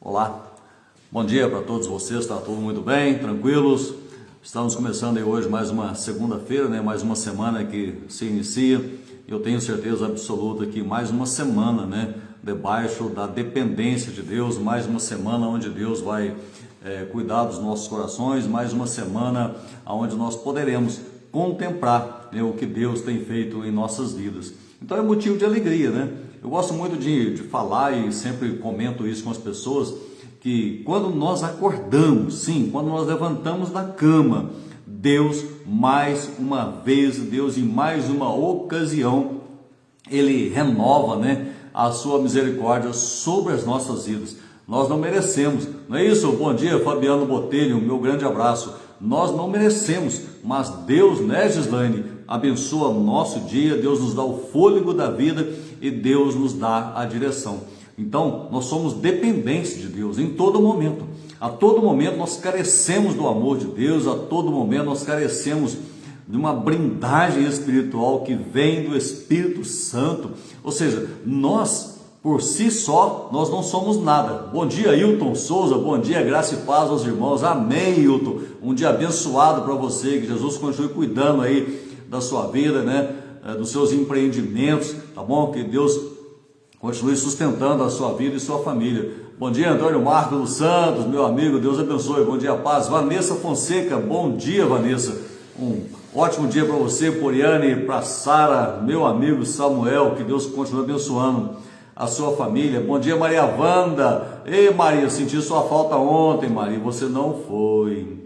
Olá, bom dia para todos vocês, está tudo muito bem, tranquilos? Estamos começando aí hoje mais uma segunda-feira, né? Mais uma semana que se inicia. Eu tenho certeza absoluta que mais uma semana, né? Debaixo da dependência de Deus, mais uma semana onde Deus vai cuidar dos nossos corações, mais uma semana onde nós poderemos contemplar, né, o que Deus tem feito em nossas vidas. Então é motivo de alegria, né? Eu gosto muito de falar e sempre comento isso com as pessoas, que quando nós acordamos, sim, quando nós levantamos da cama, Deus mais uma vez, Deus em mais uma ocasião, Ele renova, né, a sua misericórdia sobre as nossas vidas. Nós não merecemos, não é isso? Bom dia, Fabiano Botelho, meu grande abraço. Nós não merecemos, mas Deus, né, Gislaine, abençoa o nosso dia, Deus nos dá o fôlego da vida e Deus nos dá a direção. Então, nós somos dependentes de Deus em todo momento. A todo momento nós carecemos do amor de Deus, a todo momento nós carecemos de uma blindagem espiritual que vem do Espírito Santo. Ou seja, nós, por si só, nós não somos nada. Bom dia, Hilton Souza, bom dia, graça e paz aos irmãos. Amém, Hilton. Um dia abençoado para você, que Jesus continue cuidando aí da sua vida, né? Dos seus empreendimentos, tá bom? Que Deus continue sustentando a sua vida e sua família. Bom dia, Antônio Marcos dos Santos, meu amigo, Deus abençoe. Bom dia, paz. Vanessa Fonseca, bom dia, Vanessa. Um ótimo dia para você, Poriane, para Sara, meu amigo Samuel, que Deus continue abençoando a sua família. Bom dia, Maria Wanda. Ei, Maria, senti sua falta ontem, Maria, você não foi.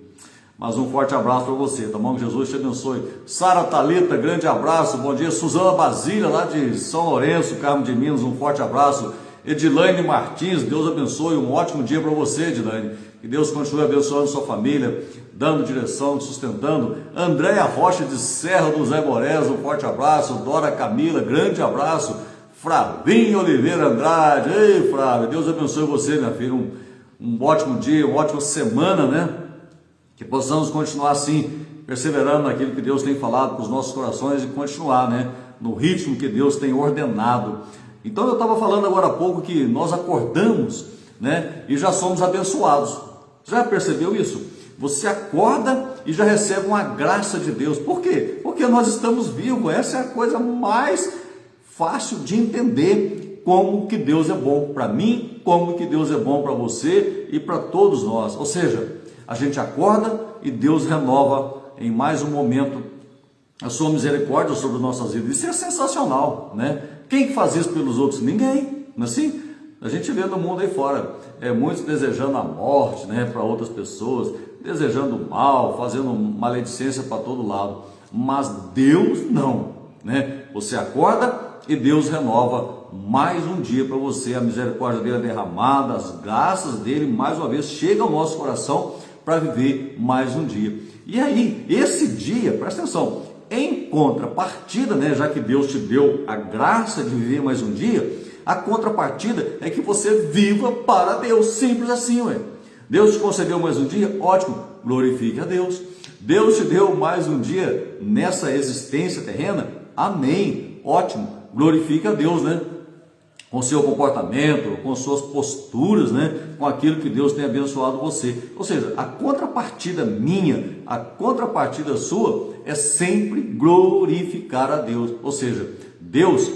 Mas um forte abraço para você, tá bom? Que Jesus te abençoe. Sara Thalita, grande abraço. Bom dia. Suzana Basília, lá de São Lourenço, Carmo de Minas, um forte abraço. Edilaine Martins, Deus abençoe. Um ótimo dia para você, Edilaine. Que Deus continue abençoando sua família, dando direção, sustentando. Andréia Rocha de Serra dos Aimorés, um forte abraço. Dora Camila, grande abraço. Flavinho Oliveira Andrade, ei, Flávia, Deus abençoe você, minha filha. Um ótimo dia, uma ótima semana, né? Que possamos continuar assim, perseverando naquilo que Deus tem falado para os nossos corações e continuar, né, no ritmo que Deus tem ordenado. Então eu estava falando agora há pouco que nós acordamos, né, e já somos abençoados. Já percebeu isso? Você acorda e já recebe uma graça de Deus. Por quê? Porque nós estamos vivos. Essa é a coisa mais fácil de entender, como que Deus é bom para mim, como que Deus é bom para você e para todos nós. Ou seja, a gente acorda e Deus renova em mais um momento a sua misericórdia sobre nossas vidas. Isso é sensacional, né? Quem faz isso pelos outros? Ninguém, não é assim? A gente vê no mundo aí fora, muitos desejando a morte, né, para outras pessoas, desejando o mal, fazendo maledicência para todo lado. Mas Deus não, né? Você acorda e Deus renova mais um dia para você. A misericórdia dele é derramada, as graças dele mais uma vez chegam ao nosso coração para viver mais um dia. E aí, esse dia, presta atenção, em contrapartida, né, já que Deus te deu a graça de viver mais um dia, a contrapartida é que você viva para Deus, simples assim, ué. Deus te concedeu mais um dia, ótimo, glorifique a Deus. Deus te deu mais um dia nessa existência terrena, amém, ótimo, glorifique a Deus, né? Com seu comportamento, com suas posturas, né? Com aquilo que Deus tem abençoado você. Ou seja, a contrapartida minha, a contrapartida sua é sempre glorificar a Deus. Ou seja, Deus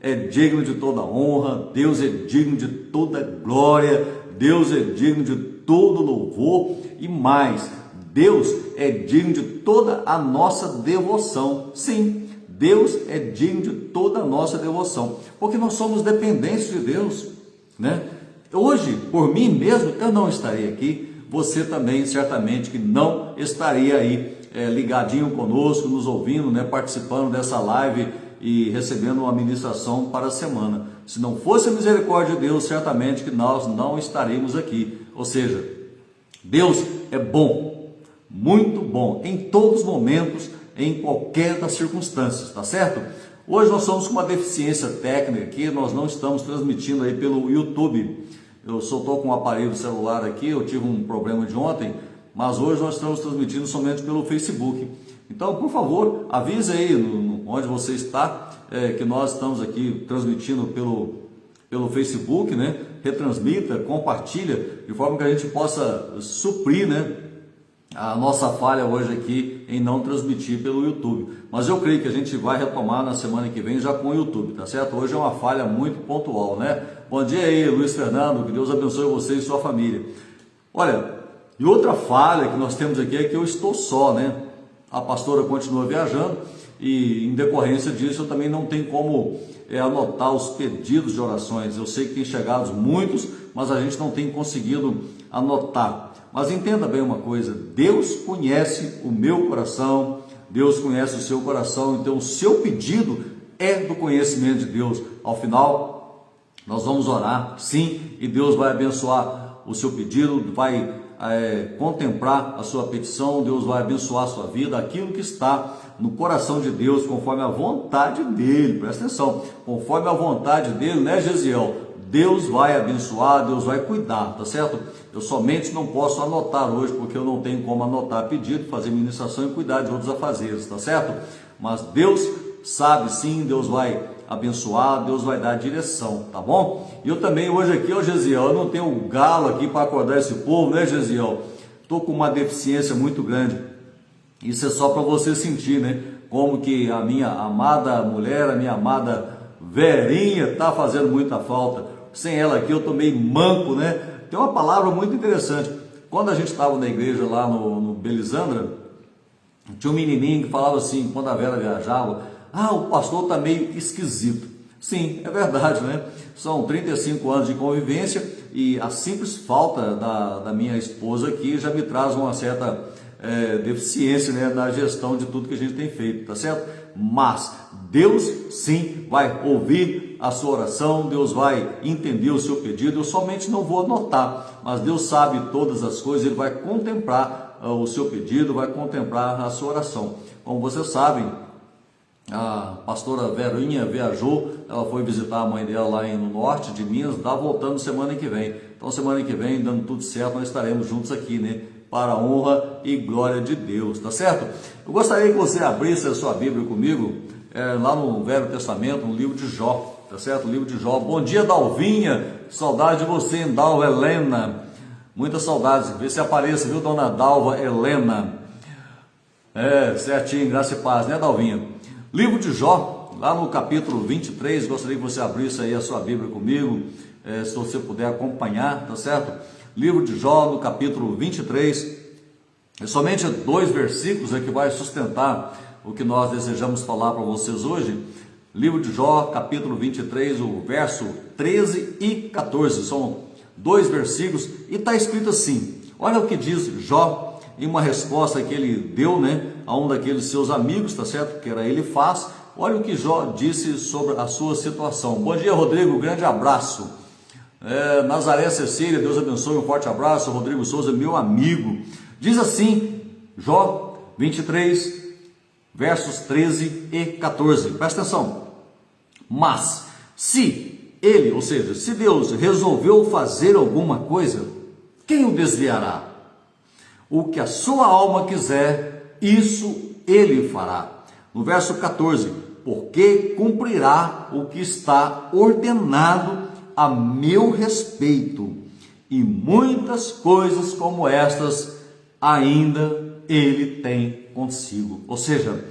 é digno de toda honra, Deus é digno de toda glória, Deus é digno de todo louvor e mais, Deus é digno de toda a nossa devoção. Sim, Deus é digno de toda a nossa devoção, porque nós somos dependentes de Deus, né? Hoje, por mim mesmo, eu não estaria aqui, você também certamente que não estaria aí ligadinho conosco, nos ouvindo, né, participando dessa live e recebendo uma ministração para a semana. Se não fosse a misericórdia de Deus, certamente que nós não estaríamos aqui. Ou seja, Deus é bom, muito bom, em todos os momentos, em qualquer das circunstâncias, tá certo? Hoje nós somos com uma deficiência técnica aqui, nós não estamos transmitindo aí pelo YouTube. Eu só estou com um aparelho celular aqui, eu tive um problema de ontem, mas hoje nós estamos transmitindo somente pelo Facebook. Então, por favor, avise aí onde você está, que nós estamos aqui transmitindo pelo Facebook, né? Retransmita, compartilha, de forma que a gente possa suprir, né, a nossa falha hoje aqui em não transmitir pelo YouTube. Mas eu creio que a gente vai retomar na semana que vem já com o YouTube, tá certo? Hoje é uma falha muito pontual, né? Bom dia aí, Luiz Fernando, que Deus abençoe você e sua família. Olha, e outra falha que nós temos aqui é que eu estou só, né? A pastora continua viajando e, em decorrência disso, eu também não tenho como anotar os pedidos de orações. Eu sei que tem chegado muitos, mas a gente não tem conseguido anotar. Mas entenda bem uma coisa, Deus conhece o meu coração, Deus conhece o seu coração, então o seu pedido é do conhecimento de Deus. Ao final, nós vamos orar, sim, e Deus vai abençoar o seu pedido, vai contemplar a sua petição, Deus vai abençoar a sua vida, aquilo que está no coração de Deus, conforme a vontade dele, presta atenção, conforme a vontade dele, né, Gesiel? Deus vai abençoar, Deus vai cuidar, tá certo? Eu somente não posso anotar hoje, porque eu não tenho como anotar pedido, fazer ministração e cuidar de outros afazeres, tá certo? Mas Deus sabe sim, Deus vai abençoar, Deus vai dar direção, tá bom? E eu também hoje aqui, ó Gesiel, eu não tenho um galo aqui para acordar esse povo, né, Gesiel? Estou com uma deficiência muito grande. Isso é só para você sentir, né? Como que a minha amada mulher, a minha amada Verinha está fazendo muita falta. Sem ela aqui eu estou meio manco, né? Tem uma palavra muito interessante. Quando a gente estava na igreja lá no Belisandra, tinha um menininho que falava assim, quando a Vera viajava, o pastor está meio esquisito. Sim, é verdade, né? São 35 anos de convivência e a simples falta da minha esposa aqui já me traz uma certa deficiência, né, na gestão de tudo que a gente tem feito, tá certo? Mas Deus sim vai ouvir a sua oração, Deus vai entender o seu pedido. Eu somente não vou anotar, mas Deus sabe todas as coisas, Ele vai contemplar o seu pedido, vai contemplar a sua oração. Como vocês sabem, a pastora Verinha viajou, ela foi visitar a mãe dela lá no norte de Minas, está voltando semana que vem. Então semana que vem, dando tudo certo, nós estaremos juntos aqui, né? Para a honra e glória de Deus, tá certo? Eu gostaria que você abrisse a sua Bíblia comigo, lá no Velho Testamento, no livro de Jó, tá certo? O livro de Jó. Bom dia, Dalvinha, saudade de você, Dalva Helena, muitas saudades, vê se apareça, viu, dona Dalva Helena? Certinho, graça e paz, né, Dalvinha? Livro de Jó, lá no capítulo 23, gostaria que você abrisse aí a sua Bíblia comigo, se você puder acompanhar, tá certo? Livro de Jó, no capítulo 23, é somente 2 versículos que vai sustentar o que nós desejamos falar para vocês hoje. Livro de Jó, capítulo 23, o verso 13 e 14, são 2 versículos, e está escrito assim, olha o que diz Jó, em uma resposta que ele deu, né, a um daqueles seus amigos, tá certo, que era Elifaz. Olha o que Jó disse sobre a sua situação. Bom dia, Rodrigo, grande abraço. Nazaré Cecília, Deus abençoe, um forte abraço. Rodrigo Souza, meu amigo. Diz assim, Jó 23, versos 13 e 14, presta atenção. Mas se ele, ou seja, se Deus resolveu fazer alguma coisa, quem o desviará? O que a sua alma quiser, isso ele fará. No verso 14, porque cumprirá o que está ordenado a meu respeito, e muitas coisas como estas ainda ele tem consigo. Ou seja,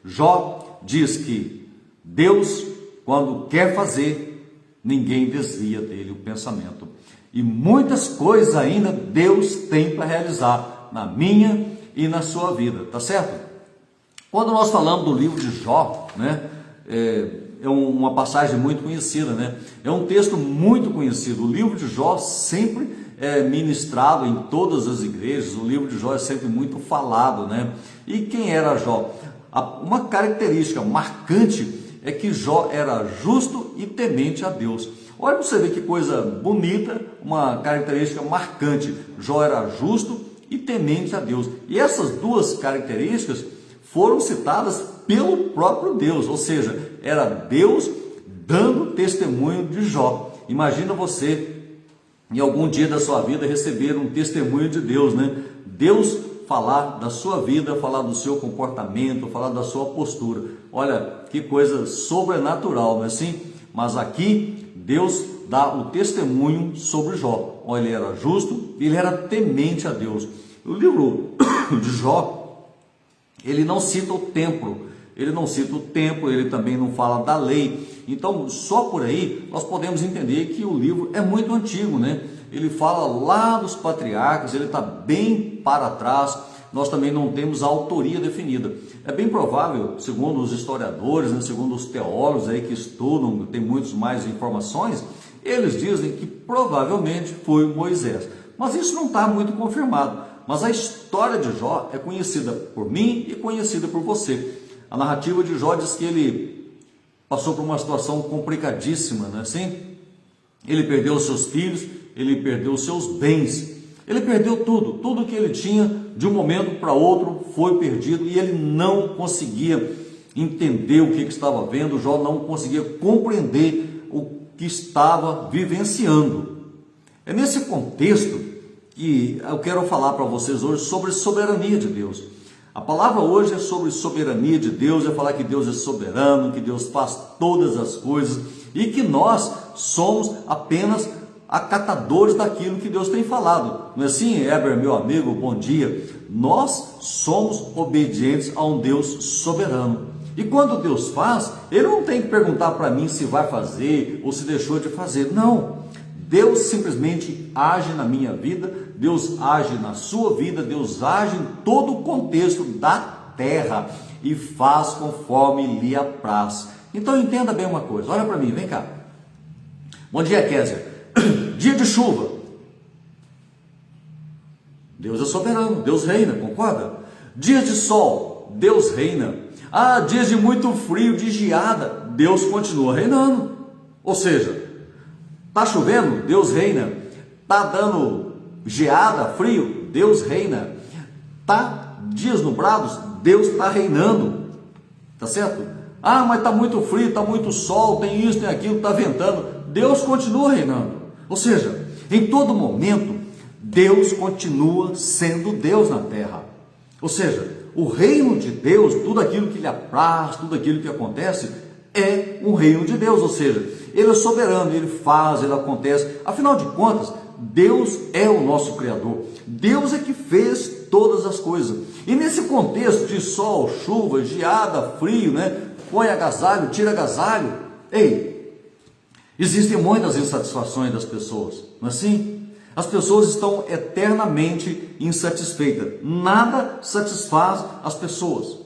Jó diz que Deus, quando quer fazer, ninguém desvia dele o pensamento. E muitas coisas ainda Deus tem para realizar na minha e na sua vida, tá certo? Quando nós falamos do livro de Jó, né, é uma passagem muito conhecida, né? É um texto muito conhecido. O livro de Jó sempre é ministrado em todas as igrejas. O livro de Jó é sempre muito falado, né? E quem era Jó? Uma característica marcante é que Jó era justo e temente a Deus. Olha para você ver que coisa bonita, uma característica marcante. Jó era justo e temente a Deus. E essas duas características foram citadas pelo próprio Deus, ou seja, era Deus dando testemunho de Jó. Imagina você, em algum dia da sua vida, receber um testemunho de Deus, né? Deus falar da sua vida, falar do seu comportamento, falar da sua postura. Olha, que coisa sobrenatural, não é assim? Mas aqui, Deus dá o testemunho sobre Jó. Ele era justo, ele era temente a Deus. O livro de Jó, ele não cita o templo, ele também não fala da lei. Então, só por aí, nós podemos entender que o livro é muito antigo, né? Ele fala lá dos patriarcas, ele está bem para trás, nós também não temos a autoria definida. É bem provável, segundo os historiadores, né, segundo os teólogos aí que estudam, tem muitas mais informações, eles dizem que provavelmente foi Moisés. Mas isso não está muito confirmado. Mas a história de Jó é conhecida por mim e conhecida por você. A narrativa de Jó diz que ele passou por uma situação complicadíssima, não é assim? Ele perdeu os seus filhos, ele perdeu os seus bens, ele perdeu tudo que ele tinha, de um momento para outro foi perdido, e ele não conseguia entender o que estava vendo. Jó não conseguia compreender o que estava vivenciando. É nesse contexto que eu quero falar para vocês hoje sobre soberania de Deus. A palavra hoje é sobre soberania de Deus, é falar que Deus é soberano, que Deus faz todas as coisas e que nós somos apenas acatadores daquilo que Deus tem falado. Não é assim, Heber, meu amigo, bom dia? Nós somos obedientes a um Deus soberano. E quando Deus faz, Ele não tem que perguntar para mim se vai fazer ou se deixou de fazer. Não. Deus simplesmente age na minha vida, Deus age na sua vida, Deus age em todo o contexto da terra e faz conforme lhe apraz. Então entenda bem uma coisa, olha para mim, vem cá. Bom dia, Kézia. Dia de chuva, Deus é soberano, Deus reina, concorda? Dias de sol, Deus reina. Dias de muito frio, de geada, Deus continua reinando. Ou seja, está chovendo, Deus reina. Está dando geada, frio, Deus reina. Está dias nublados, Deus está reinando. Tá certo? Mas está muito frio, está muito sol, tem isso, tem aquilo, está ventando. Deus continua reinando. Ou seja, em todo momento, Deus continua sendo Deus na terra. Ou seja, o reino de Deus, tudo aquilo que lhe apraz, tudo aquilo que acontece, é um reino de Deus. Ou seja, Ele é soberano, Ele faz, Ele acontece. Afinal de contas, Deus é o nosso Criador. Deus é que fez todas as coisas. E nesse contexto de sol, chuva, geada, frio, né? Põe agasalho, tira agasalho. Existem muitas insatisfações das pessoas, não é assim? As pessoas estão eternamente insatisfeitas. Nada satisfaz as pessoas.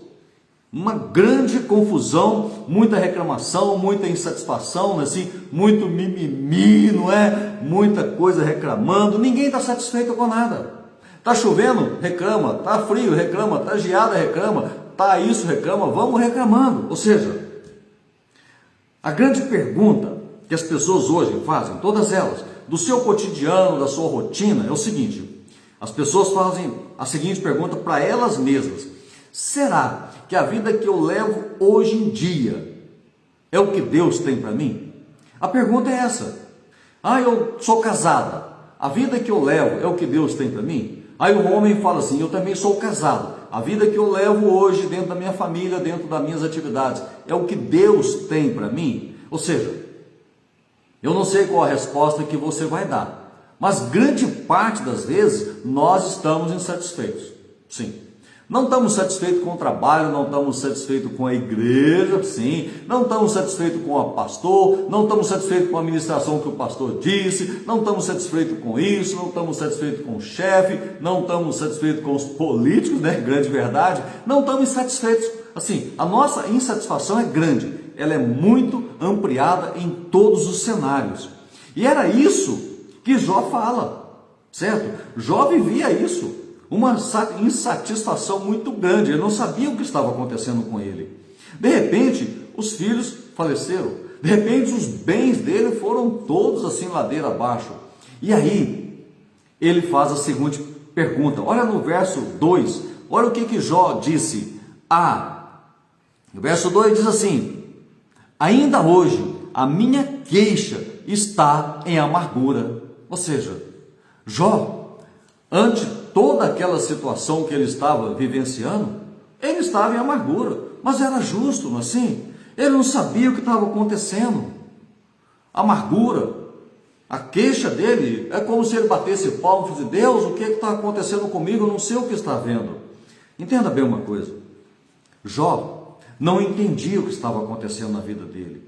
Uma grande confusão, muita reclamação, muita insatisfação, não é assim? Muito mimimi, não é? Muita coisa reclamando. Ninguém está satisfeito com nada. Está chovendo? Reclama. Está frio? Reclama. Está geada? Reclama. Está isso? Reclama. Vamos reclamando. Ou seja, a grande pergunta que as pessoas hoje fazem, todas elas, do seu cotidiano, da sua rotina, é o seguinte: as pessoas fazem a seguinte pergunta para elas mesmas: será que a vida que eu levo hoje em dia é o que Deus tem para mim? A pergunta é essa. Eu sou casada, a vida que eu levo é o que Deus tem para mim? Aí o homem fala assim: eu também sou casado, a vida que eu levo hoje dentro da minha família, dentro das minhas atividades, é o que Deus tem para mim? Ou seja, eu não sei qual a resposta que você vai dar, mas grande parte das vezes nós estamos insatisfeitos. Sim. Não estamos satisfeitos com o trabalho, não estamos satisfeitos com a igreja, sim. Não estamos satisfeitos com o pastor, não estamos satisfeitos com a administração que o pastor disse, não estamos satisfeitos com isso, não estamos satisfeitos com o chefe, não estamos satisfeitos com os políticos, né? Grande verdade. Não estamos satisfeitos. Assim, a nossa insatisfação é grande. Ela é muito ampliada em todos os cenários. E era isso que Jó fala, certo? Jó vivia isso, uma insatisfação muito grande. Ele não sabia o que estava acontecendo com ele. De repente, os filhos faleceram. De repente, os bens dele foram todos assim ladeira abaixo. E aí, ele faz a seguinte pergunta. Olha no verso 2, olha o que Jó disse. No verso 2 diz assim: ainda hoje a minha queixa está em amargura. Ou seja, Jó, ante toda aquela situação que ele estava vivenciando, ele estava em amargura, mas era justo, não é assim? Ele não sabia o que estava acontecendo. Amargura A queixa dele é como se ele batesse palmo e fosse: Deus, o que está acontecendo comigo? Eu não sei o que está vendo. Entenda bem uma coisa. Jó não entendia o que estava acontecendo na vida dele.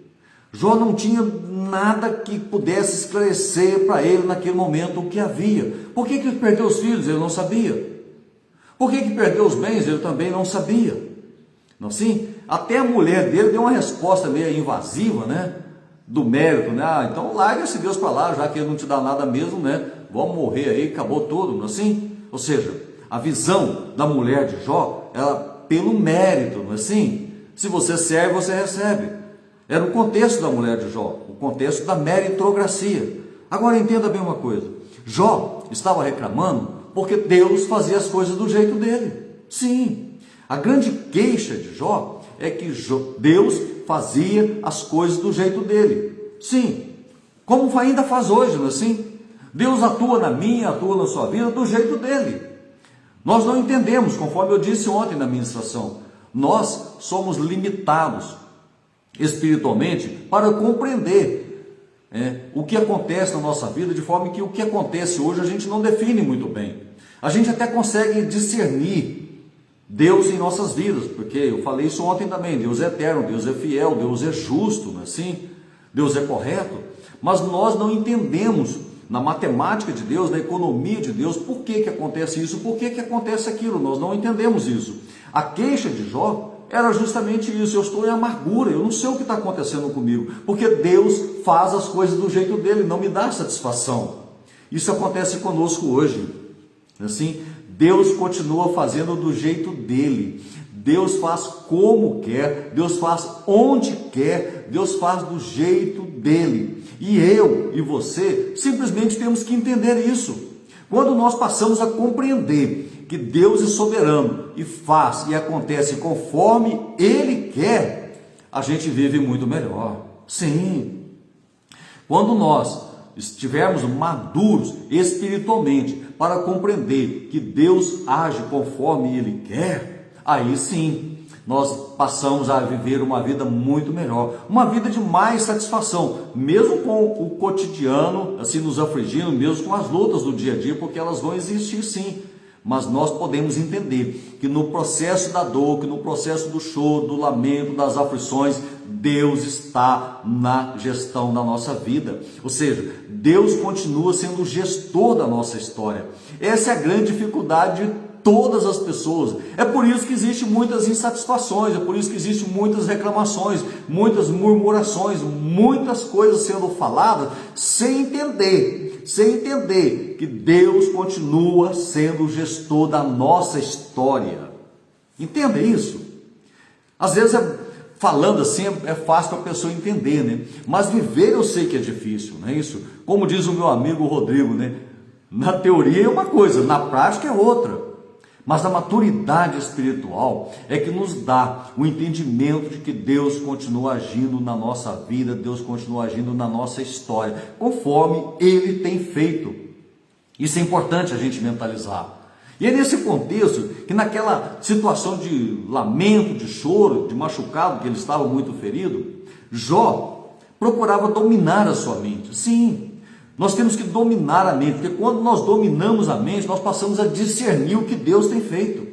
Jó não tinha nada que pudesse esclarecer para ele naquele momento o que havia. Por que ele perdeu os filhos? Ele não sabia. Por que perdeu os bens? Ele também não sabia. Não assim? Até a mulher dele deu uma resposta meio invasiva, né? Do mérito, né? Então larga esse Deus para lá, já que ele não te dá nada mesmo, né? Vamos morrer aí, acabou tudo, não assim? Ou seja, a visão da mulher de Jó era pelo mérito, não é assim? Se você serve, você recebe. Era o contexto da mulher de Jó, o contexto da meritocracia. Agora entenda bem uma coisa. Jó estava reclamando porque Deus fazia as coisas do jeito dele. Sim, a grande queixa de Jó é que Deus fazia as coisas do jeito dele. Sim, como ainda faz hoje, não é assim? Deus atua na minha, atua na sua vida do jeito dele. Nós não entendemos, conforme eu disse ontem na ministração, nós somos limitados espiritualmente para compreender o que acontece na nossa vida, de forma que o que acontece hoje a gente não define muito bem. A gente até consegue discernir Deus em nossas vidas, porque eu falei isso ontem também: Deus é eterno, Deus é fiel, Deus é justo, não é assim? Deus é correto, mas nós não entendemos na matemática de Deus, na economia de Deus, por que acontece isso, por que acontece aquilo. Nós não entendemos isso. A queixa de Jó era justamente isso: eu estou em amargura, eu não sei o que está acontecendo comigo, porque Deus faz as coisas do jeito dele, não me dá satisfação. Isso acontece conosco hoje, assim, Deus continua fazendo do jeito dele, Deus faz como quer, Deus faz onde quer, Deus faz do jeito dele, e eu e você simplesmente temos que entender isso. Quando nós passamos a compreender que Deus é soberano e faz e acontece conforme Ele quer, a gente vive muito melhor. Sim. Quando nós estivermos maduros espiritualmente para compreender que Deus age conforme Ele quer, aí sim nós passamos a viver uma vida muito melhor, uma vida de mais satisfação, mesmo com o cotidiano assim nos afligindo, mesmo com as lutas do dia a dia, porque elas vão existir sim. Mas nós podemos entender que no processo da dor, que no processo do choro, do lamento, das aflições, Deus está na gestão da nossa vida. Ou seja, Deus continua sendo o gestor da nossa história. Essa é a grande dificuldade de todas as pessoas. É por isso que existem muitas insatisfações, é por isso que existem muitas reclamações, muitas murmurações, muitas coisas sendo faladas sem entender que Deus continua sendo o gestor da nossa história. Entenda isso? Às vezes, falando assim, é fácil para a pessoa entender, né? Mas viver eu sei que é difícil, não é isso? Como diz o meu amigo Rodrigo, né? Na teoria é uma coisa, na prática é outra. Mas a maturidade espiritual é que nos dá o entendimento de que Deus continua agindo na nossa vida, Deus continua agindo na nossa história, conforme Ele tem feito. Isso é importante a gente mentalizar. E é nesse contexto que, naquela situação de lamento, de choro, de machucado, que ele estava muito ferido, Jó procurava dominar a sua mente. Sim, nós temos que dominar a mente, porque quando nós dominamos a mente, nós passamos a discernir o que Deus tem feito.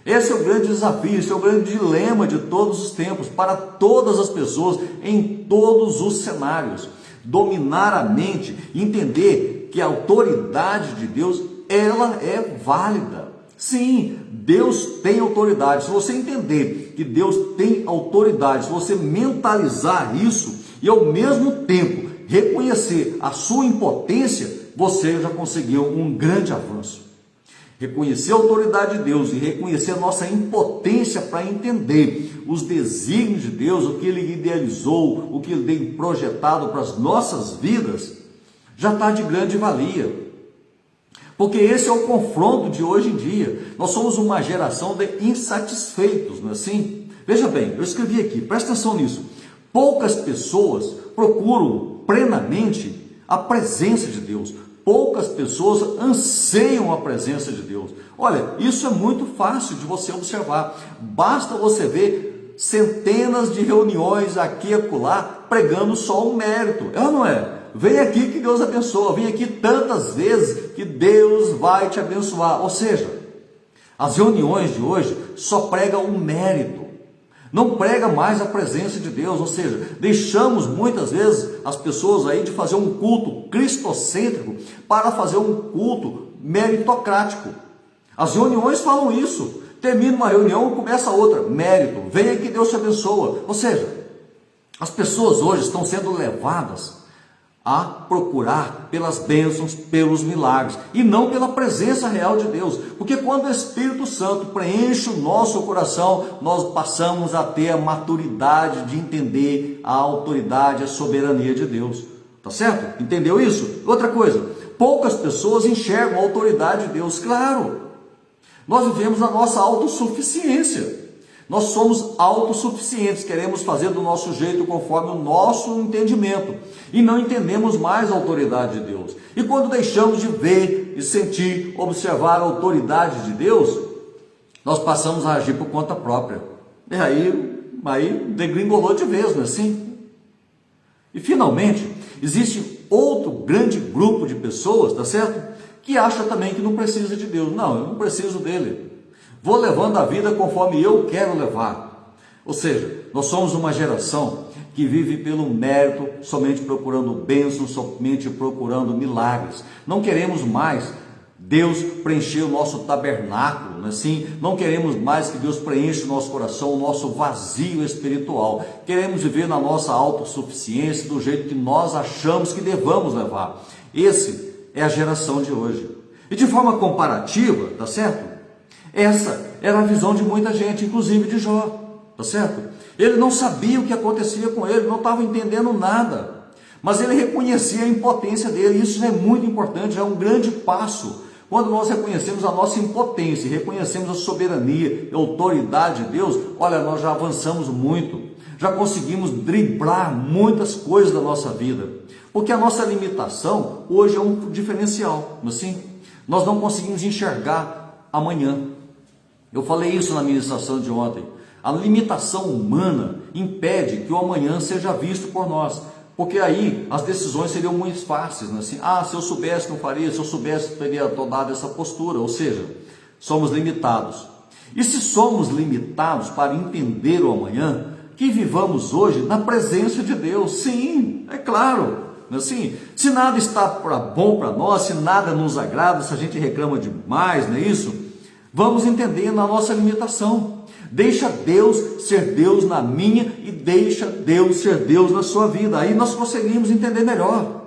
Esse é o grande desafio, esse é o grande dilema de todos os tempos, para todas as pessoas, em todos os cenários. Dominar a mente, entender que a autoridade de Deus, ela é válida. Sim, Deus tem autoridade. Se você entender que Deus tem autoridade, se você mentalizar isso e ao mesmo tempo reconhecer a sua impotência, você já conseguiu um grande avanço. Reconhecer a autoridade de Deus e reconhecer a nossa impotência para entender os desígnios de Deus, o que Ele idealizou, o que Ele tem projetado para as nossas vidas, já está de grande valia. Porque esse é o confronto de hoje em dia. Nós somos uma geração de insatisfeitos, não é assim? Veja bem, eu escrevi aqui, presta atenção nisso. Poucas pessoas procuram plenamente a presença de Deus. Poucas pessoas anseiam a presença de Deus. Olha, isso é muito fácil de você observar. Basta você ver centenas de reuniões aqui e acolá pregando só o mérito. É ou não é? vem aqui que Deus abençoa, vem aqui tantas vezes que Deus vai te abençoar. Ou seja, as reuniões de hoje só pregam o mérito, não prega mais a presença de Deus. Ou seja, deixamos muitas vezes as pessoas aí de fazer um culto cristocêntrico para fazer um culto meritocrático. As reuniões falam isso. Termina uma reunião e começa outra. Mérito, venha que Deus te abençoa. Ou seja, as pessoas hoje estão sendo levadas a procurar pelas bênçãos, pelos milagres, e não pela presença real de Deus. Porque quando o Espírito Santo preenche o nosso coração, nós passamos a ter a maturidade de entender a autoridade, a soberania de Deus. Tá certo? Entendeu isso? Outra coisa, poucas pessoas enxergam a autoridade de Deus. Claro, nós vivemos a nossa autossuficiência. Nós somos autossuficientes, queremos fazer do nosso jeito conforme o nosso entendimento e não entendemos mais a autoridade de Deus. E quando deixamos de ver e sentir, observar a autoridade de Deus, nós passamos a agir por conta própria. E aí degringolou de vez, não é assim? E finalmente, existe outro grande grupo de pessoas, tá certo? Que acha também que não precisa de Deus. Não, eu não preciso dele. Vou levando a vida conforme eu quero levar. Ou seja, nós somos uma geração que vive pelo mérito, somente procurando bênçãos, somente procurando milagres. Não queremos mais Deus preencher o nosso tabernáculo, não é assim? Não queremos mais que Deus preencha o nosso coração, o nosso vazio espiritual. Queremos viver na nossa autossuficiência, do jeito que nós achamos que devamos levar. Esse é a geração de hoje. E de forma comparativa, tá certo? Essa era a visão de muita gente, inclusive de Jó, tá certo? Ele não sabia o que acontecia com ele, não estava entendendo nada, mas ele reconhecia a impotência dele. Isso é muito importante, é um grande passo. Quando nós reconhecemos a nossa impotência, reconhecemos a soberania e a autoridade de Deus, olha, nós já avançamos muito, já conseguimos driblar muitas coisas da nossa vida, porque a nossa limitação hoje é um diferencial, não é assim? Nós não conseguimos enxergar amanhã. Eu falei isso na ministração de ontem. A limitação humana impede que o amanhã seja visto por nós, porque aí as decisões seriam muito fáceis, né? Assim, se eu soubesse não faria, se eu soubesse teria tomado essa postura. Ou seja, somos limitados. E se somos limitados para entender o amanhã, que vivamos hoje na presença de Deus. Sim, é claro. Assim, se nada está bom para nós, se nada nos agrada, se a gente reclama demais, não é isso? Vamos entendendo a nossa limitação. Deixa Deus ser Deus na minha e deixa Deus ser Deus na sua vida. Aí nós conseguimos entender melhor.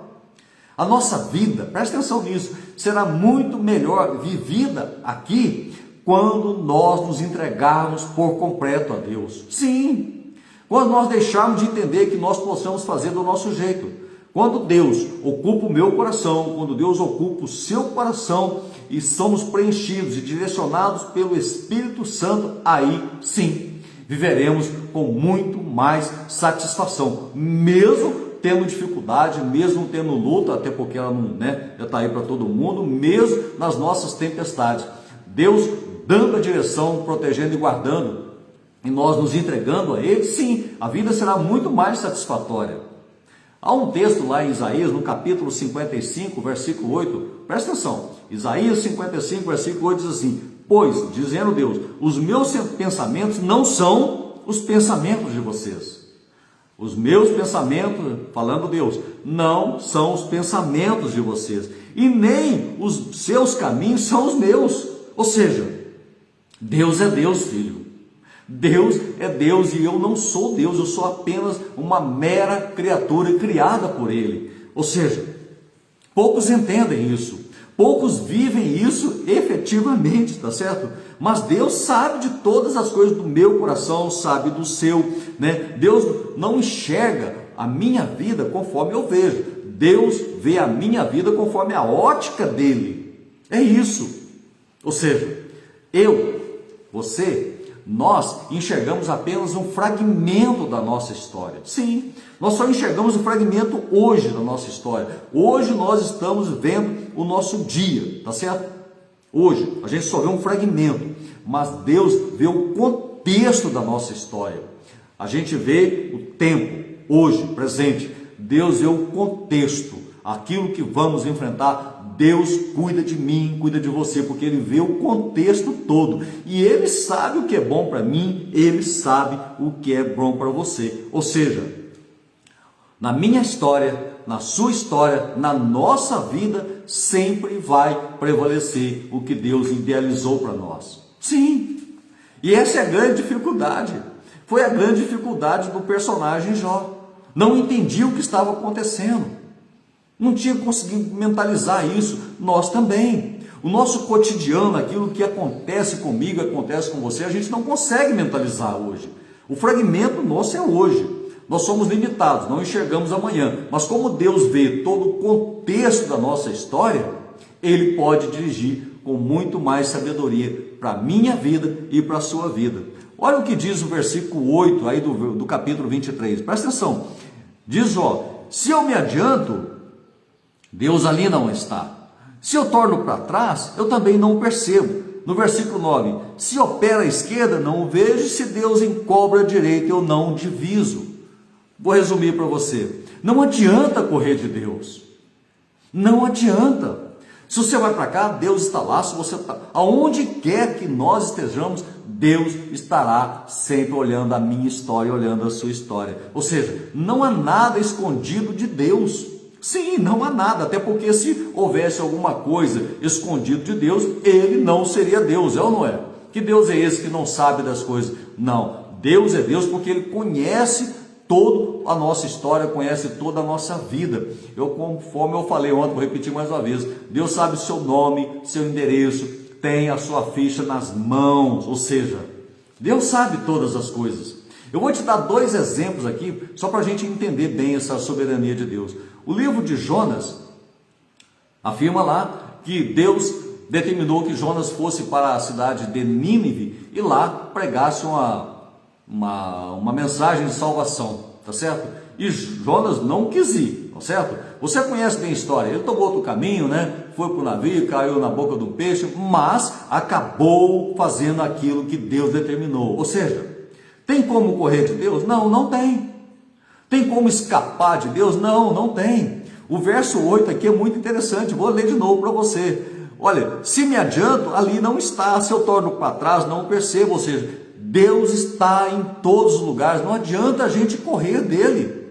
A nossa vida, presta atenção nisso, será muito melhor vivida aqui quando nós nos entregarmos por completo a Deus. Sim, quando nós deixarmos de entender que nós possamos fazer do nosso jeito. Quando Deus ocupa o meu coração, quando Deus ocupa o seu coração e somos preenchidos e direcionados pelo Espírito Santo, aí sim, viveremos com muito mais satisfação, mesmo tendo dificuldade, mesmo tendo luta, até porque ela não, já está aí para todo mundo, mesmo nas nossas tempestades. Deus dando a direção, protegendo e guardando, e nós nos entregando a Ele, sim, a vida será muito mais satisfatória. Há um texto lá em Isaías, no capítulo 55, versículo 8, presta atenção, Isaías 55, versículo 8 diz assim: pois, dizendo Deus, os meus pensamentos não são os pensamentos de vocês. Os meus pensamentos, falando Deus, não são os pensamentos de vocês, e nem os seus caminhos são os meus. Ou seja, Deus é Deus, filho. Deus é Deus e eu não sou Deus, eu sou apenas uma mera criatura criada por Ele. Ou seja, poucos entendem isso, poucos vivem isso efetivamente, tá certo? Mas Deus sabe de todas as coisas do meu coração, sabe do seu, Deus não enxerga a minha vida conforme eu vejo, Deus vê a minha vida conforme a ótica dele. É isso. Ou seja, você, nós enxergamos apenas um fragmento da nossa história. Sim, nós só enxergamos um fragmento hoje da nossa história. Hoje nós estamos vendo o nosso dia, tá certo? Hoje, a gente só vê um fragmento, mas Deus vê o contexto da nossa história. A gente vê o tempo, hoje, presente, Deus vê o contexto, aquilo que vamos enfrentar. Deus cuida de mim, cuida de você, porque Ele vê o contexto todo. E Ele sabe o que é bom para mim, Ele sabe o que é bom para você. Ou seja, na minha história, na sua história, na nossa vida, sempre vai prevalecer o que Deus idealizou para nós. Sim, e essa é a grande dificuldade. Foi a grande dificuldade do personagem Jó. Não entendia o que estava acontecendo. Não tinha conseguido mentalizar isso. Nós também. O nosso cotidiano, aquilo que acontece comigo, acontece com você, a gente não consegue mentalizar hoje. O fragmento nosso é hoje. Nós somos limitados, não enxergamos amanhã. Mas como Deus vê todo o contexto da nossa história, Ele pode dirigir com muito mais sabedoria para a minha vida e para a sua vida. Olha o que diz o versículo 8 aí do capítulo 23. Presta atenção. Diz, se eu me adianto, Deus ali não está. Se eu torno para trás, eu também não o percebo. No versículo 9, se opera à esquerda, não o vejo, se Deus encobre à direita, eu não o diviso. Vou resumir para você. Não adianta correr de Deus. Não adianta. Se você vai para cá, Deus está lá. Se você está, aonde quer que nós estejamos, Deus estará sempre olhando a minha história, olhando a sua história. Ou seja, não há nada escondido de Deus. Sim, não há nada, até porque se houvesse alguma coisa escondido de Deus, Ele não seria Deus, é ou não é? Que Deus é esse que não sabe das coisas? Não, Deus é Deus porque Ele conhece toda a nossa história, conhece toda a nossa vida. Conforme eu falei ontem, vou repetir mais uma vez, Deus sabe seu nome, seu endereço, tem a sua ficha nas mãos, ou seja, Deus sabe todas as coisas. Eu vou te dar 2 exemplos aqui, só para a gente entender bem essa soberania de Deus. O livro de Jonas afirma lá que Deus determinou que Jonas fosse para a cidade de Nínive e lá pregasse uma mensagem de salvação, tá certo? E Jonas não quis ir, tá certo? Você conhece bem a história, ele tomou outro caminho, né? Foi para o navio, caiu na boca do peixe, mas acabou fazendo aquilo que Deus determinou. Ou seja, tem como correr de Deus? Não, não tem. Tem como escapar de Deus? Não, não tem. O verso 8 aqui é muito interessante, vou ler de novo para você. Olha, se me adianto, ali não está, se eu torno para trás, não percebo. Ou seja, Deus está em todos os lugares, não adianta a gente correr dele.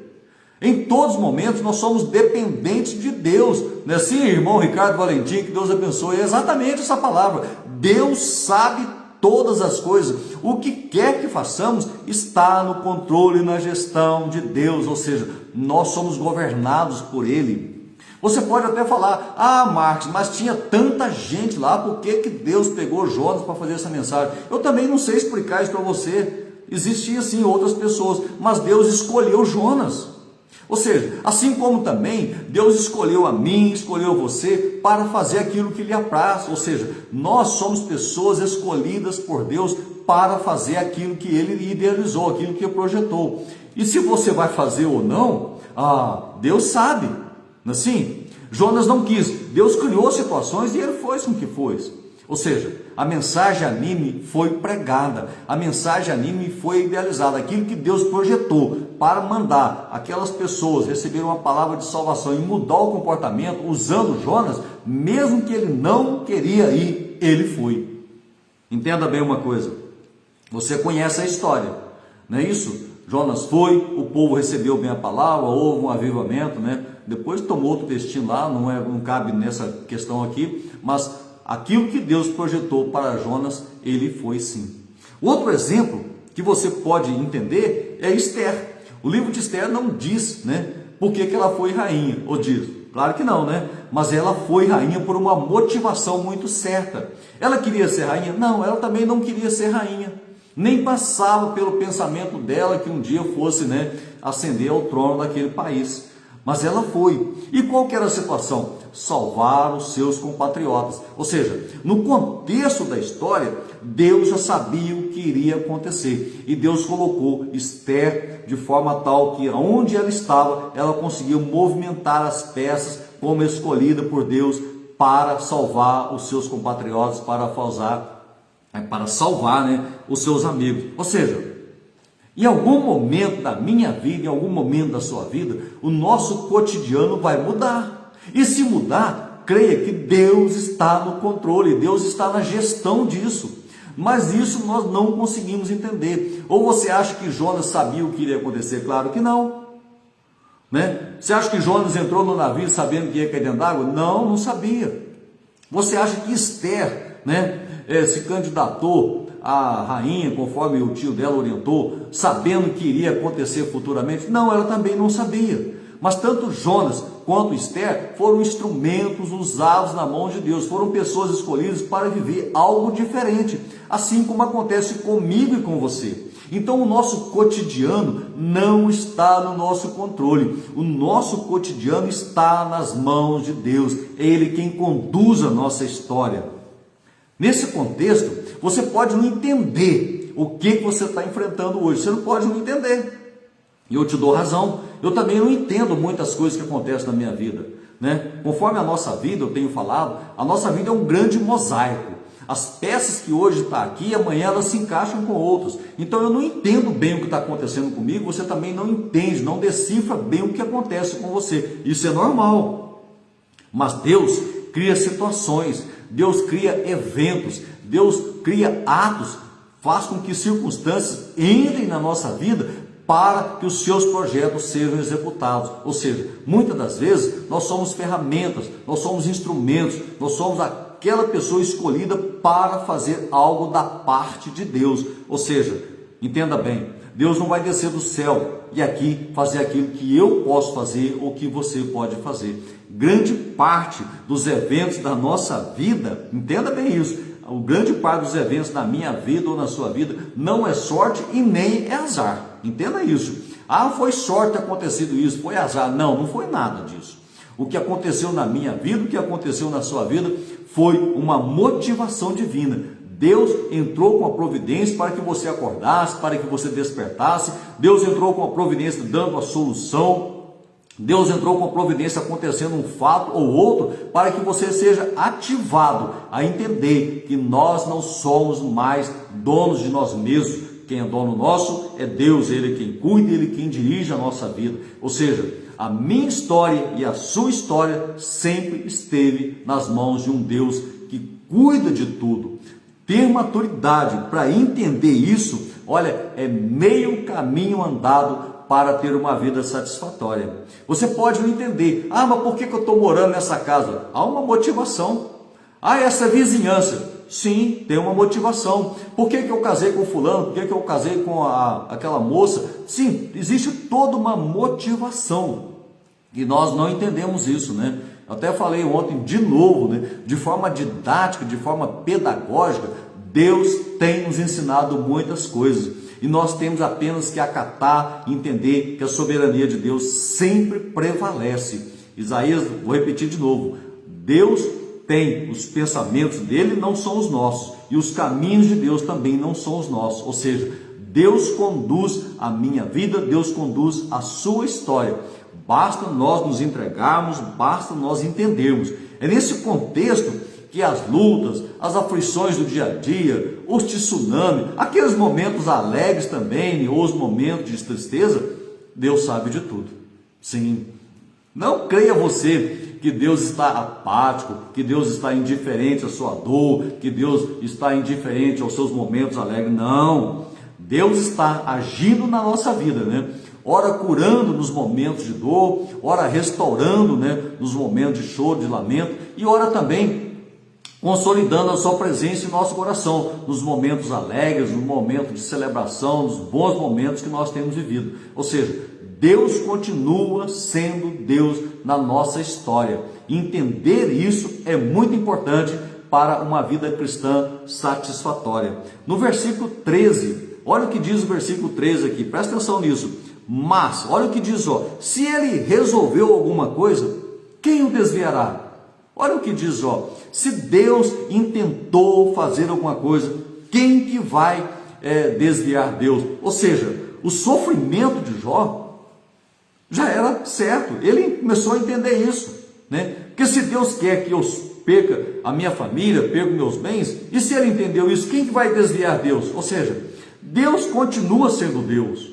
Em todos os momentos nós somos dependentes de Deus. Não é assim, irmão Ricardo Valentim, que Deus abençoe? É exatamente essa palavra. Deus sabe todas as coisas. O que quer que façamos está no controle e na gestão de Deus, ou seja, nós somos governados por Ele. Você pode até falar, Marcos, mas tinha tanta gente lá, por que Deus pegou Jonas para fazer essa mensagem? Eu também não sei explicar isso para você. Existiam sim outras pessoas, mas Deus escolheu Jonas. Ou seja, assim como também Deus escolheu a mim, escolheu você para fazer aquilo que lhe apraz. Ou seja, nós somos pessoas escolhidas por Deus para fazer aquilo que Ele idealizou, aquilo que Ele projetou. E se você vai fazer ou não, Deus sabe. Não é assim? Jonas não quis. Deus criou situações e ele foi com que foi. Ou seja, a mensagem a Nínive foi pregada, a mensagem a Nínive foi idealizada, aquilo que Deus projetou para mandar aquelas pessoas receberem uma palavra de salvação e mudar o comportamento, usando Jonas, mesmo que ele não queria ir, ele foi. Entenda bem uma coisa, você conhece a história, não é isso? Jonas foi, o povo recebeu bem a palavra, houve um avivamento, né? Depois tomou outro destino lá, não cabe nessa questão aqui, mas aquilo que Deus projetou para Jonas, ele foi sim. Outro exemplo que você pode entender é Esther. O livro de Esther não diz, né, por que ela foi rainha, ou diz? Claro que não, né? Mas ela foi rainha por uma motivação muito certa. Ela queria ser rainha? Não, ela também não queria ser rainha. Nem passava pelo pensamento dela que um dia fosse, né, ascender ao trono daquele país. Mas ela foi. E qual que era a situação? Salvar os seus compatriotas. Ou seja, no contexto da história, Deus já sabia o que iria acontecer. E Deus colocou Esther de forma tal que onde ela estava, ela conseguiu movimentar as peças como escolhida por Deus para salvar os seus compatriotas, para salvar, né, os seus amigos. Ou seja, Em algum momento da minha vida, em algum momento da sua vida, o nosso cotidiano vai mudar. E se mudar, creia que Deus está no controle, Deus está na gestão disso. Mas isso nós não conseguimos entender. Ou você acha que Jonas sabia o que iria acontecer? Claro que não. Você acha que Jonas entrou no navio sabendo que ia cair dentro d'água? Não, não sabia. Você acha que Esther, se candidatou a rainha, conforme o tio dela orientou, sabendo que iria acontecer futuramente? Não, ela também não sabia. Mas tanto Jonas quanto Esther foram instrumentos usados na mão de Deus, foram pessoas escolhidas para viver algo diferente, assim como acontece comigo e com você. Então o nosso cotidiano não está no nosso controle, o nosso cotidiano está nas mãos de Deus, é Ele quem conduz a nossa história. Nesse contexto, você pode não entender o que você está enfrentando hoje, você não pode não entender. E eu te dou razão, eu também não entendo muitas coisas que acontecem na minha vida. Conforme a nossa vida, eu tenho falado, a nossa vida é um grande mosaico. As peças que hoje estão aqui, amanhã elas se encaixam com outras. Então eu não entendo bem o que está acontecendo comigo, você também não entende, não decifra bem o que acontece com você. Isso é normal. Mas Deus cria situações, Deus cria eventos, Deus cria atos, faz com que circunstâncias entrem na nossa vida para que os seus projetos sejam executados. Ou seja, muitas das vezes nós somos ferramentas, nós somos instrumentos, nós somos aquela pessoa escolhida para fazer algo da parte de Deus. Ou seja, entenda bem, Deus não vai descer do céu e aqui fazer aquilo que eu posso fazer ou que você pode fazer. Grande parte dos eventos da nossa vida, entenda bem isso, o grande parte dos eventos na minha vida ou na sua vida não é sorte e nem é azar. Entenda isso. Foi sorte ter acontecido isso, foi azar. Não, não foi nada disso. O que aconteceu na minha vida, o que aconteceu na sua vida, foi uma motivação divina. Deus entrou com a providência para que você acordasse, para que você despertasse. Deus entrou com a providência dando a solução. Deus entrou com a providência acontecendo um fato ou outro para que você seja ativado a entender que nós não somos mais donos de nós mesmos. Quem é dono nosso é Deus, Ele é quem cuida, Ele é quem dirige a nossa vida. Ou seja, a minha história e a sua história sempre esteve nas mãos de um Deus que cuida de tudo. Ter maturidade para entender isso, olha, é meio caminho andado para ter uma vida satisfatória. Você pode não entender, mas por que eu estou morando nessa casa? Há uma motivação. Essa vizinhança. Sim, tem uma motivação. Por que eu casei com fulano? Por que eu casei com aquela moça? Sim, existe toda uma motivação. E nós não entendemos isso, Eu até falei ontem de novo, de forma didática, de forma pedagógica, Deus tem nos ensinado muitas coisas. E nós temos apenas que acatar e entender que a soberania de Deus sempre prevalece. Isaías, vou repetir de novo, Deus tem os pensamentos dele, não são os nossos, e os caminhos de Deus também não são os nossos. Ou seja, Deus conduz a minha vida, Deus conduz a sua história. Basta nós nos entregarmos, basta nós entendermos. É nesse contexto que as lutas, as aflições do dia a dia, os tsunamis, aqueles momentos alegres também, ou os momentos de tristeza, Deus sabe de tudo. Sim. Não creia você que Deus está apático, que Deus está indiferente à sua dor, que Deus está indiferente aos seus momentos alegres. Não. Deus está agindo na nossa vida, Ora curando nos momentos de dor, ora restaurando, nos momentos de choro, de lamento, e ora também consolidando a sua presença em nosso coração, nos momentos alegres, nos momentos de celebração, nos bons momentos que nós temos vivido. Ou seja, Deus continua sendo Deus na nossa história. Entender isso é muito importante para uma vida cristã satisfatória. No versículo 13, olha o que diz o versículo 13 aqui, presta atenção nisso. Mas, olha o que diz, se ele resolveu alguma coisa, quem o desviará? Olha o que diz, se Deus intentou fazer alguma coisa, quem que vai desviar Deus? Ou seja, o sofrimento de Jó já era certo, ele começou a entender isso, Porque se Deus quer que eu perca a minha família, perca meus bens, e se ele entendeu isso, quem que vai desviar Deus? Ou seja, Deus continua sendo Deus.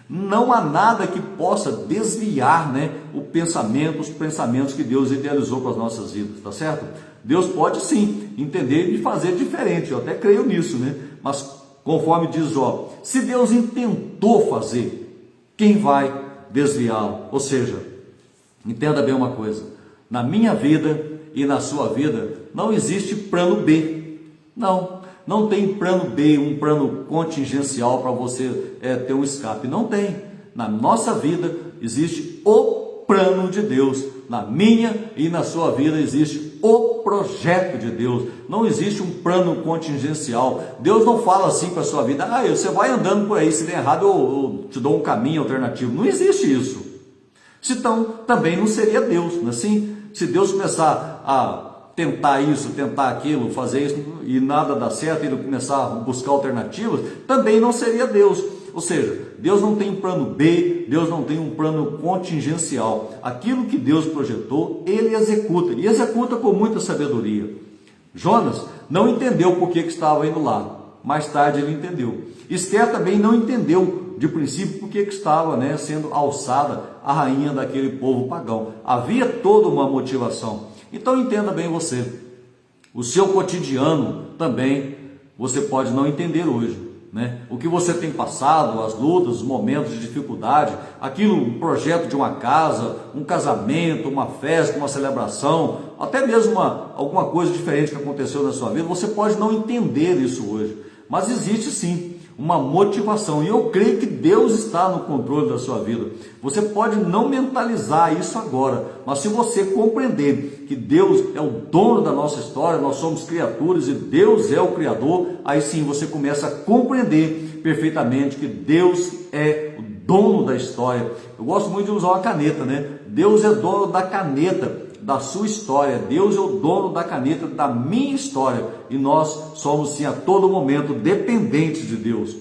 Não há nada que possa desviar, né, os pensamentos que Deus idealizou para as nossas vidas, tá certo? Deus pode sim entender e fazer diferente, eu até creio nisso, né? Mas conforme diz Jó, se Deus intentou fazer, quem vai desviá-lo? Ou seja, entenda bem uma coisa, na minha vida e na sua vida não existe plano B, não tem plano B, um plano contingencial para você ter um escape, não tem. Na nossa vida existe o plano de Deus, na minha e na sua vida existe o projeto de Deus, não existe um plano contingencial. Deus não fala assim para a sua vida, você vai andando por aí, se der errado eu te dou um caminho alternativo, não existe isso. Então também não seria Deus, não é assim? Se Deus começar a tentar isso, tentar aquilo, fazer isso e nada dá certo, ele começar a buscar alternativas, também não seria Deus. Ou seja, Deus não tem um plano B, Deus não tem um plano contingencial. Aquilo que Deus projetou, ele executa, e executa com muita sabedoria. Jonas não entendeu por que estava indo lá, mais tarde ele entendeu. Esther também não entendeu de princípio por que estava, né, sendo alçada a rainha daquele povo pagão. Havia toda uma motivação. Então entenda bem você, o seu cotidiano também você pode não entender hoje, né? O que você tem passado, as lutas, os momentos de dificuldade, aquilo, um projeto de uma casa, um casamento, uma festa, uma celebração, até mesmo alguma coisa diferente que aconteceu na sua vida, você pode não entender isso hoje, mas existe sim uma motivação, e eu creio que Deus está no controle da sua vida. Você pode não mentalizar isso agora, mas se você compreender que Deus é o dono da nossa história, nós somos criaturas e Deus é o Criador, aí sim você começa a compreender perfeitamente que Deus é o dono da história. Eu gosto muito de usar uma caneta, né? Deus é dono da caneta da sua história, Deus é o dono da caneta da minha história, e nós somos sim a todo momento dependentes de Deus.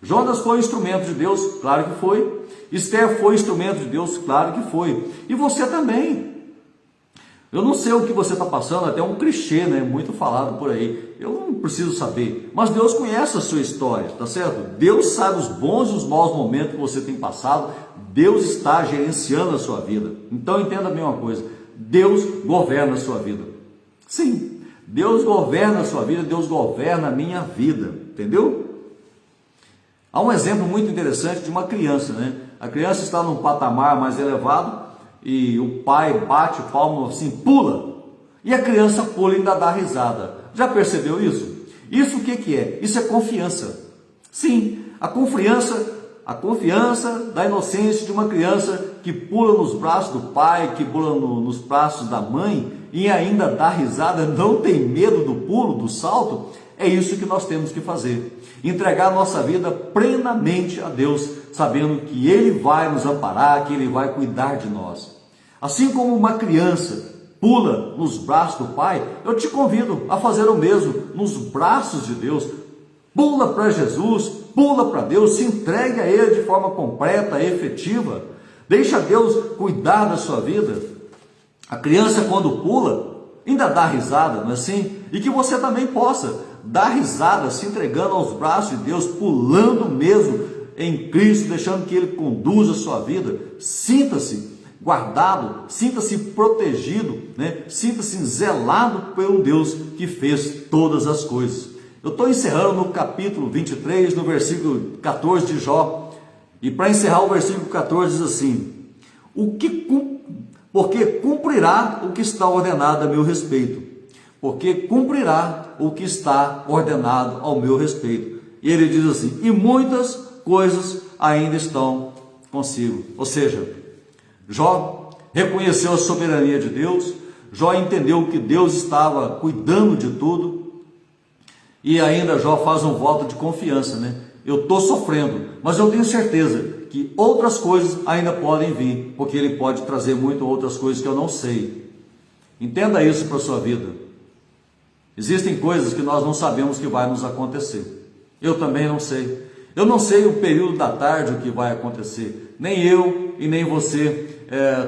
Jonas foi instrumento de Deus? Claro que foi. Esther foi instrumento de Deus? Claro que foi. E você também. Eu não sei o que você está passando, até um clichê, né, muito falado por aí, eu não preciso saber, mas Deus conhece a sua história, tá certo? Deus sabe os bons e os maus momentos que você tem passado, Deus está gerenciando a sua vida. Então entenda bem uma coisa, Deus governa a sua vida. Sim, Deus governa a sua vida, Deus governa a minha vida, entendeu? Há um exemplo muito interessante de uma criança, né? A criança está num patamar mais elevado e o pai bate o palmo assim, pula, e a criança pula e ainda dá risada. Já percebeu isso? Isso o que é? Isso é confiança. Sim, a confiança da inocência de uma criança que pula nos braços do pai, que pula nos braços da mãe e ainda dá risada, não tem medo do pulo, do salto. É isso que nós temos que fazer, entregar a nossa vida plenamente a Deus, sabendo que Ele vai nos amparar, que Ele vai cuidar de nós. Assim como uma criança pula nos braços do pai, eu te convido a fazer o mesmo nos braços de Deus. Pula para Jesus, pula para Deus, se entregue a Ele de forma completa, efetiva. Deixa Deus cuidar da sua vida. A criança, quando pula, ainda dá risada, não é assim? E que você também possa dar risada, se entregando aos braços de Deus, pulando mesmo em Cristo, deixando que Ele conduza a sua vida. Sinta-se guardado, sinta-se protegido, né? Sinta-se zelado por um Deus que fez todas as coisas. Eu estou encerrando no capítulo 23, no versículo 14 de Jó, e para encerrar o versículo 14 diz assim: porque cumprirá o que está ordenado a meu respeito, porque cumprirá o que está ordenado ao meu respeito. E ele diz assim: e muitas coisas ainda estão consigo. Ou seja, Jó reconheceu a soberania de Deus, Jó entendeu que Deus estava cuidando de tudo, e ainda Jó faz um voto de confiança, né? Eu estou sofrendo, mas eu tenho certeza que outras coisas ainda podem vir, porque Ele pode trazer muito outras coisas que eu não sei. Entenda isso para a sua vida. Existem coisas que nós não sabemos que vai nos acontecer. Eu também não sei. Eu não sei o período da tarde o que vai acontecer. Nem eu e nem você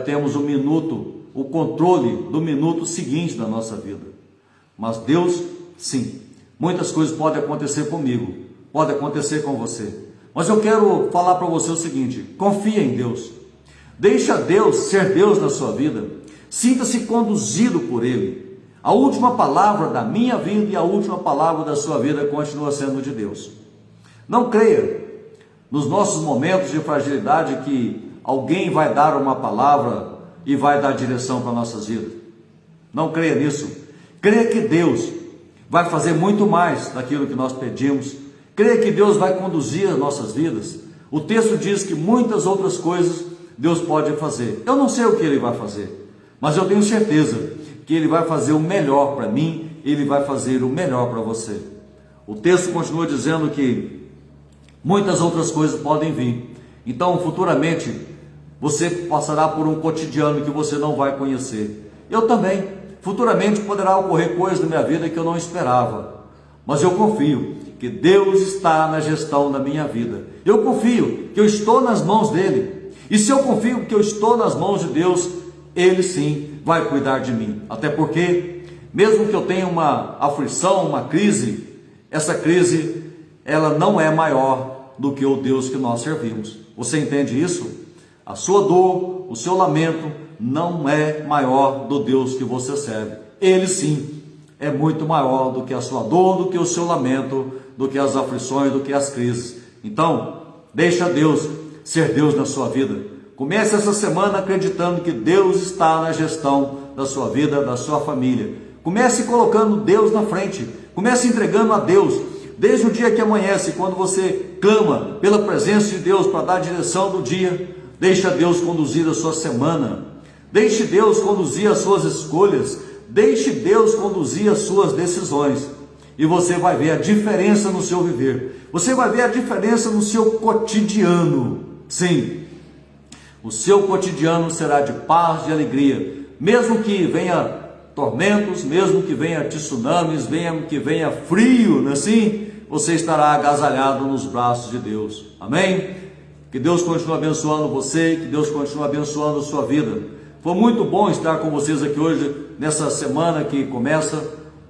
temos o controle do minuto seguinte da nossa vida. Mas Deus, sim, muitas coisas podem acontecer comigo, pode acontecer com você. Mas eu quero falar para você o seguinte: confia em Deus. Deixa Deus ser Deus na sua vida. Sinta-se conduzido por Ele. A última palavra da minha vida e a última palavra da sua vida continua sendo de Deus. Não creia nos nossos momentos de fragilidade que alguém vai dar uma palavra e vai dar direção para nossas vidas. Não creia nisso. Creia que Deus vai fazer muito mais daquilo que nós pedimos. Creia que Deus vai conduzir as nossas vidas. O texto diz que muitas outras coisas Deus pode fazer. Eu não sei o que Ele vai fazer, mas eu tenho certeza que Ele vai fazer o melhor para mim, Ele vai fazer o melhor para você. O texto continua dizendo que muitas outras coisas podem vir. Então, futuramente, você passará por um cotidiano que você não vai conhecer. Eu também. Futuramente poderá ocorrer coisas na minha vida que eu não esperava. Mas eu confio que Deus está na gestão da minha vida. Eu confio que eu estou nas mãos dEle. E se eu confio que eu estou nas mãos de Deus, Ele sim vai cuidar de mim. Até porque, mesmo que eu tenha uma aflição, uma crise, essa crise, ela não é maior do que o Deus que nós servimos. Você entende isso? A sua dor, o seu lamento, não é maior do Deus que você serve. Ele sim é muito maior do que a sua dor, do que o seu lamento, do que as aflições, do que as crises. Então, deixa Deus ser Deus na sua vida. Comece essa semana acreditando que Deus está na gestão da sua vida, da sua família. Comece colocando Deus na frente. Comece entregando a Deus. Desde o dia que amanhece, quando você clama pela presença de Deus para dar a direção do dia, deixa Deus conduzir a sua semana. Deixe Deus conduzir as suas escolhas. Deixe Deus conduzir as suas decisões. E você vai ver a diferença no seu viver. Você vai ver a diferença no seu cotidiano. Sim, o seu cotidiano será de paz, de alegria. Mesmo que venha tormentos, mesmo que venha tsunamis, que venha frio, não é assim? Você estará agasalhado nos braços de Deus. Amém? Que Deus continue abençoando você, que Deus continue abençoando a sua vida. Foi muito bom estar com vocês aqui hoje, nessa semana que começa,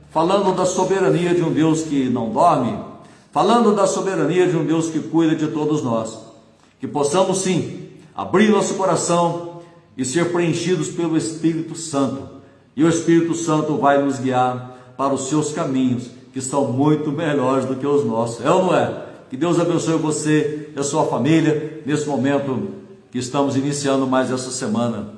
falando da soberania de um Deus que não dorme, falando da soberania de um Deus que cuida de todos nós. Que possamos sim abrir nosso coração e ser preenchidos pelo Espírito Santo. E o Espírito Santo vai nos guiar para os seus caminhos, que são muito melhores do que os nossos. É ou não é? Que Deus abençoe você e a sua família nesse momento que estamos iniciando mais essa semana.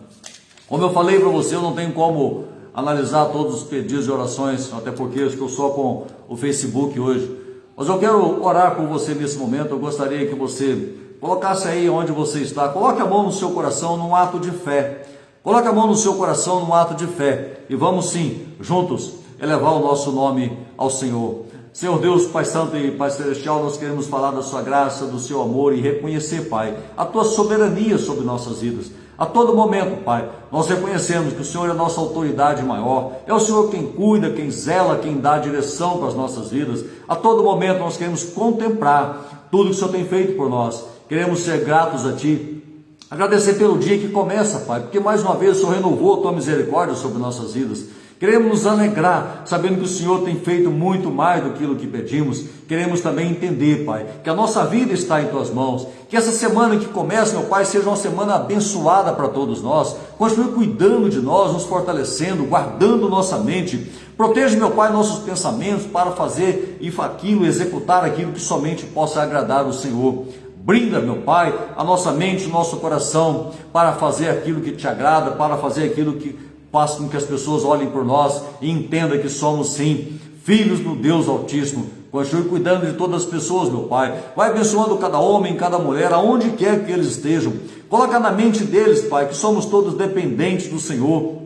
Como eu falei para você, eu não tenho como analisar todos os pedidos de orações, até porque eu estou só com o Facebook hoje. Mas eu quero orar por você nesse momento. Eu gostaria que você colocasse aí onde você está. Coloque a mão no seu coração num ato de fé. Coloque a mão no seu coração num ato de fé. E vamos sim, juntos, elevar o nosso nome ao Senhor. Senhor Deus, Pai Santo e Pai Celestial, nós queremos falar da sua graça, do seu amor e reconhecer, Pai, a tua soberania sobre nossas vidas. A todo momento, Pai, nós reconhecemos que o Senhor é a nossa autoridade maior, é o Senhor quem cuida, quem zela, quem dá direção para as nossas vidas. A todo momento nós queremos contemplar tudo que o Senhor tem feito por nós. Queremos ser gratos a Ti, agradecer pelo dia que começa, Pai, porque mais uma vez o Senhor renovou a Tua misericórdia sobre nossas vidas. Queremos nos alegrar, sabendo que o Senhor tem feito muito mais do que pedimos. Queremos também entender, Pai, que a nossa vida está em Tuas mãos. Que essa semana que começa, meu Pai, seja uma semana abençoada para todos nós. Continue cuidando de nós, nos fortalecendo, guardando nossa mente. Proteja, meu Pai, nossos pensamentos para fazer aquilo, executar aquilo que somente possa agradar o Senhor. Brinda, meu Pai, a nossa mente, o nosso coração para fazer aquilo que Te agrada, para fazer aquilo que faça com que as pessoas olhem por nós e entendam que somos sim filhos do Deus Altíssimo. Continue cuidando de todas as pessoas, meu Pai. Vai abençoando cada homem, cada mulher, aonde quer que eles estejam. Coloca na mente deles, Pai, que somos todos dependentes do Senhor.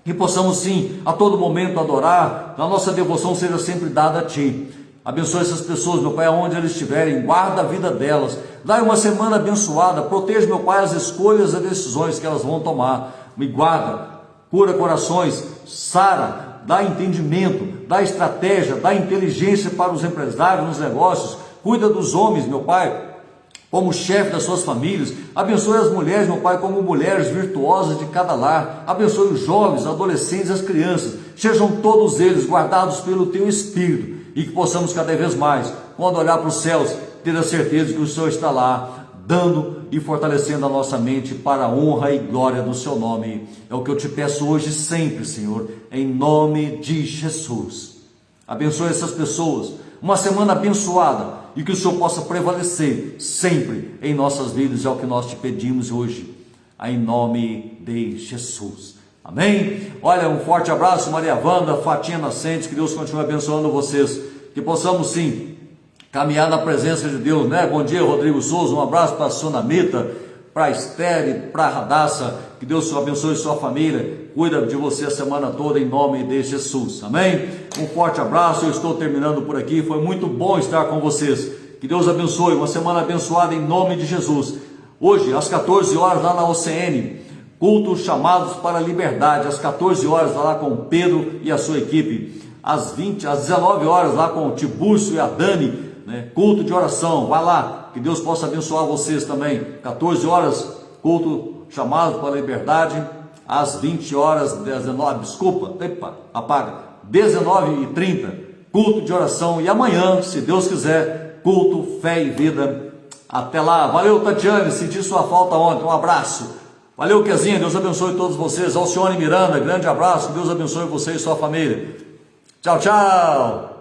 Que possamos sim, a todo momento adorar, a nossa devoção seja sempre dada a Ti. Abençoe essas pessoas, meu Pai, aonde eles estiverem, guarda a vida delas. Dá uma semana abençoada, proteja, meu Pai, as escolhas e as decisões que elas vão tomar. Me guarda. Cura corações, sara, dá entendimento, dá estratégia, dá inteligência para os empresários nos negócios. Cuida dos homens, meu Pai, como chefe das suas famílias. Abençoe as mulheres, meu Pai, como mulheres virtuosas de cada lar. Abençoe os jovens, adolescentes e as crianças. Sejam todos eles guardados pelo Teu Espírito. e que possamos cada vez mais, quando olhar para os céus, ter a certeza que o Senhor está lá, dando e fortalecendo a nossa mente para a honra e glória do seu nome. É o que eu te peço hoje e sempre, Senhor, em nome de Jesus. Abençoe essas pessoas, uma semana abençoada, e que o Senhor possa prevalecer sempre em nossas vidas, é o que nós te pedimos hoje, em nome de Jesus. Amém? Olha, um forte abraço, Maria Wanda, Fatinha Nascentes, que Deus continue abençoando vocês, que possamos sim caminhar na presença de Deus, né? Bom dia, Rodrigo Souza, um abraço para a Sonamita, para a Esther, para a Radassa, que Deus abençoe sua família, cuida de você a semana toda em nome de Jesus, amém? Um forte abraço, eu estou terminando por aqui, foi muito bom estar com vocês, que Deus abençoe, uma semana abençoada em nome de Jesus. Hoje, às 14 horas, lá na OCN, cultos chamados para a liberdade, às 14 horas, lá com o Pedro e a sua equipe, às 19 horas, lá com o Tibúrcio e a Dani, né? Culto de oração, vai lá, que Deus possa abençoar vocês também. 14 horas, culto chamado para a liberdade, às 20 horas, 19h30, culto de oração, e amanhã, se Deus quiser, culto, fé e vida. Até lá, valeu Tatiane, senti sua falta ontem, um abraço. Valeu Quezinha, Deus abençoe todos vocês. Alcione Miranda, grande abraço, Deus abençoe você e sua família. Tchau, tchau.